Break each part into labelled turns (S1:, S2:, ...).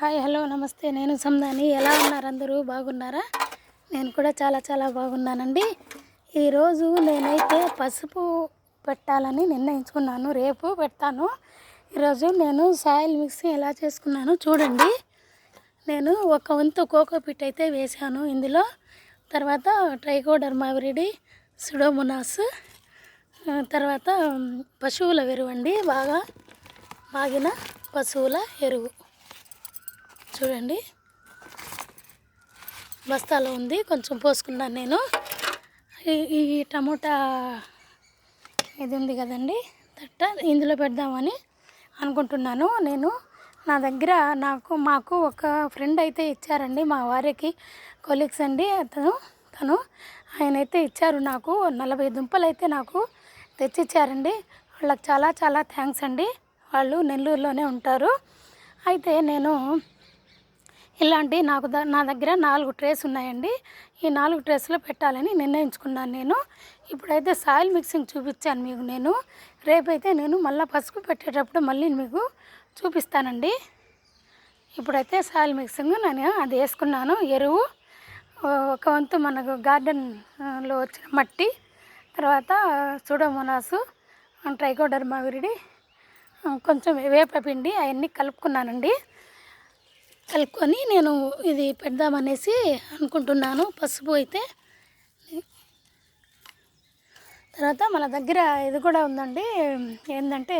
S1: Hi hello నమస్తే. నేను సందాని. ఎలా ఉన్నారు అందరూ? బాగున్నారా? నేను కూడా చాలా బాగున్నానండి. ఈరోజు నేనైతే పసుపు పెట్టాలని నిర్ణయించుకున్నాను. రేపు పెడతాను. ఈరోజు నేను సాయిల్ మిక్సింగ్ ఎలా చేసుకున్నాను చూడండి. నేను ఒక వంతు కోకోపీట్ అయితే వేశాను ఇందులో. తర్వాత ట్రైకోడర్మా విరిడి, సుడోమోనాస్, తర్వాత పశువుల ఎరువు అండి, బాగా మాగిన పశువుల ఎరువు చూడండి. బస్తాలో ఉంది, కొంచెం పోసుకున్నాను నేను. ఈ టమోటా ఇది ఉంది కదండి తట్ట, ఇందులో పెడదామని అనుకుంటున్నాను. నేను నా దగ్గర మాకు ఒక ఫ్రెండ్ అయితే ఇచ్చారండి, మా వారికి కొలీగ్స్ అండి. తను ఆయనైతే ఇచ్చారు నాకు 40 దుంపలు అయితే నాకు తెచ్చిచ్చారండి. వాళ్ళకి చాలా థ్యాంక్స్ అండి. వాళ్ళు నెల్లూరులోనే ఉంటారు. అయితే నేను ఇలాంటి నా దగ్గర 4 ట్రేస్ ఉన్నాయండి. ఈ 4 ట్రేస్లో పెట్టాలని నిర్ణయించుకున్నాను నేను. ఇప్పుడైతే సాయిల్ మిక్సింగ్ చూపించాను మీకు నేను. రేపైతే నేను మళ్ళీ పసుపు పెట్టేటప్పుడు మళ్ళీ మీకు చూపిస్తానండి. ఇప్పుడైతే సాయిల్ మిక్సింగ్ నేను అది వేసుకున్నాను. ఎరువు ఒక వంతు మనకు గార్డెన్లో వచ్చిన మట్టి, తర్వాత సుడోమోనాసు, ట్రైకోడర్మా విరిడి, కొంచెం వేపపిండి అవన్నీ కలుపుకున్నానండి. కలుపుకొని నేను ఇది పెడదామనేసి అనుకుంటున్నాను. పసుపు అయితే తర్వాత మన దగ్గర ఇది కూడా ఉందండి. ఏంటంటే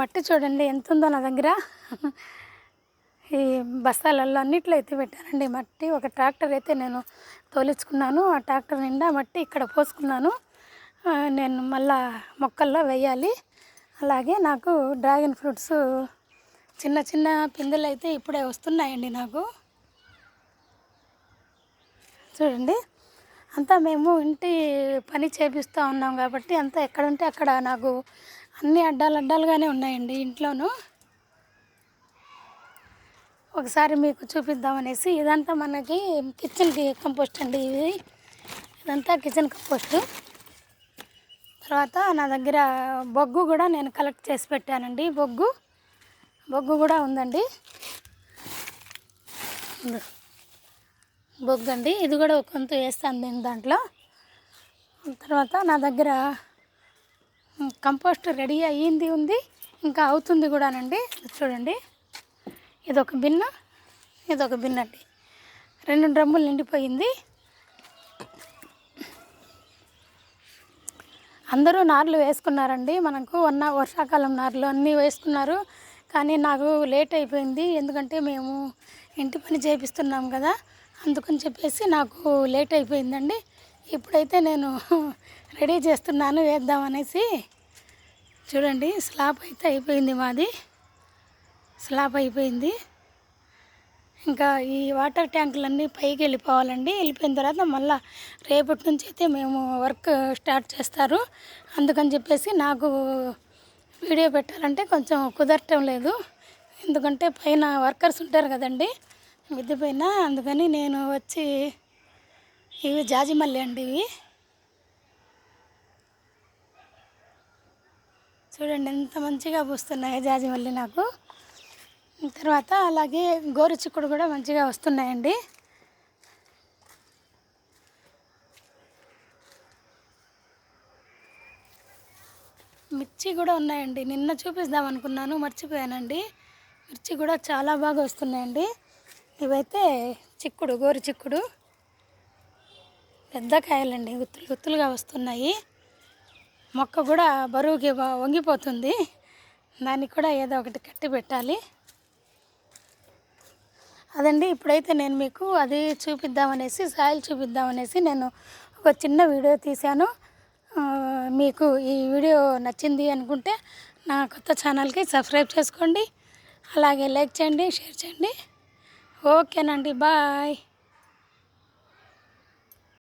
S1: మట్టి చూడండి ఎంత ఉందో నా దగ్గర. ఈ బస్తాలలో అన్నిట్లో అయితే పెట్టానండి మట్టి. ఒక ట్రాక్టర్ అయితే నేను తోలించుకున్నాను. ఆ ట్రాక్టర్ నిండా మట్టి ఇక్కడ పోసుకున్నాను. నేను మళ్ళా మొక్కల్లో వేయాలి. అలాగే నాకు డ్రాగన్ ఫ్రూట్స్ చిన్న పిందెలు అయితే ఇప్పుడే వస్తున్నాయండి నాకు. చూడండి, అంతా మేము ఇంటి పని చేపిస్తూ ఉన్నాం కాబట్టి అంతా ఎక్కడుంటే అక్కడ నాకు అన్నీ అడ్డాలుగానే ఉన్నాయండి ఇంట్లోనూ. ఒకసారి మీకు చూపిద్దామనేసి. ఇదంతా మనకి కిచెన్ కంపోస్ట్ అండి. ఇదంతా కిచెన్ కంపోస్ట్. తర్వాత నా దగ్గర బొగ్గు కూడా నేను కలెక్ట్ చేసి పెట్టానండి. బొగ్గు కూడా ఉందండి. బొగ్గు అండి, ఇది కూడా ఒక కొంత వేస్తాను నేను దాంట్లో. తర్వాత నా దగ్గర కంపోస్ట్ రెడీ అయ్యింది ఉంది, ఇంకా అవుతుంది కూడానండి. చూడండి, ఇదొక బిన్న అండి. 2 డ్రమ్ములు నిండిపోయింది. అందరూ నార్లు వేసుకున్నారండి. మనకు వర్షాకాలం నార్లు అన్నీ వేసుకున్నారు. కానీ నాకు లేట్ అయిపోయింది, ఎందుకంటే మేము ఇంటి పని చేపిస్తున్నాం కదా, అందుకని చెప్పేసి నాకు లేట్ అయిపోయిందండి. ఇప్పుడైతే నేను రెడీ చేస్తున్నాను వేద్దామనేసి. చూడండి, స్లాబ్ అయితే అయిపోయింది, మాది స్లాబ్ అయిపోయింది. ఇంకా ఈ వాటర్ ట్యాంకులన్నీ పైకి వెళ్ళిపోవాలండి. వెళ్ళిపోయిన తర్వాత మళ్ళీ రేపటి నుంచి అయితే మేము వర్క్ స్టార్ట్ చేస్తారు. అందుకని చెప్పేసి నాకు వీడియో పెట్టాలంటే కొంచెం కుదరటం లేదు, ఎందుకంటే పైన వర్కర్స్ ఉంటారు కదండి మిద్దె పైన. అందుకని నేను వచ్చి ఇవి జాజిమల్లి అండి. ఇవి చూడండి ఎంత మంచిగా పూస్తున్నాయో జాజిమల్లి నాకు. తర్వాత అలాగే గోరుచిక్కుడు కూడా మంచిగా వస్తున్నాయండి. మిర్చి కూడా ఉన్నాయండి. నిన్న చూపిద్దాం అనుకున్నాను, మర్చిపోయానండి. మిర్చి కూడా చాలా బాగా వస్తున్నాయండి. ఇవైతే గోరు చిక్కుడు పెద్ద కాయలండి, గుత్తులుగా వస్తున్నాయి. మొక్క కూడా బరువుకి వంగిపోతుంది, దానికి కూడా ఏదో ఒకటి కట్టి పెట్టాలి. అదండి, ఇప్పుడైతే నేను మీకు అది చూపిద్దామనేసి, సాయిల్ చూపిద్దామనేసి నేను ఒక చిన్న వీడియో తీశాను. మీకు ఈ వీడియో నచ్చింది అనుకుంటే నా కొత్త ఛానల్కి సబ్స్క్రైబ్ చేసుకోండి, అలాగే లైక్ చేయండి, షేర్ చేయండి. ఓకేనండి, బాయ్.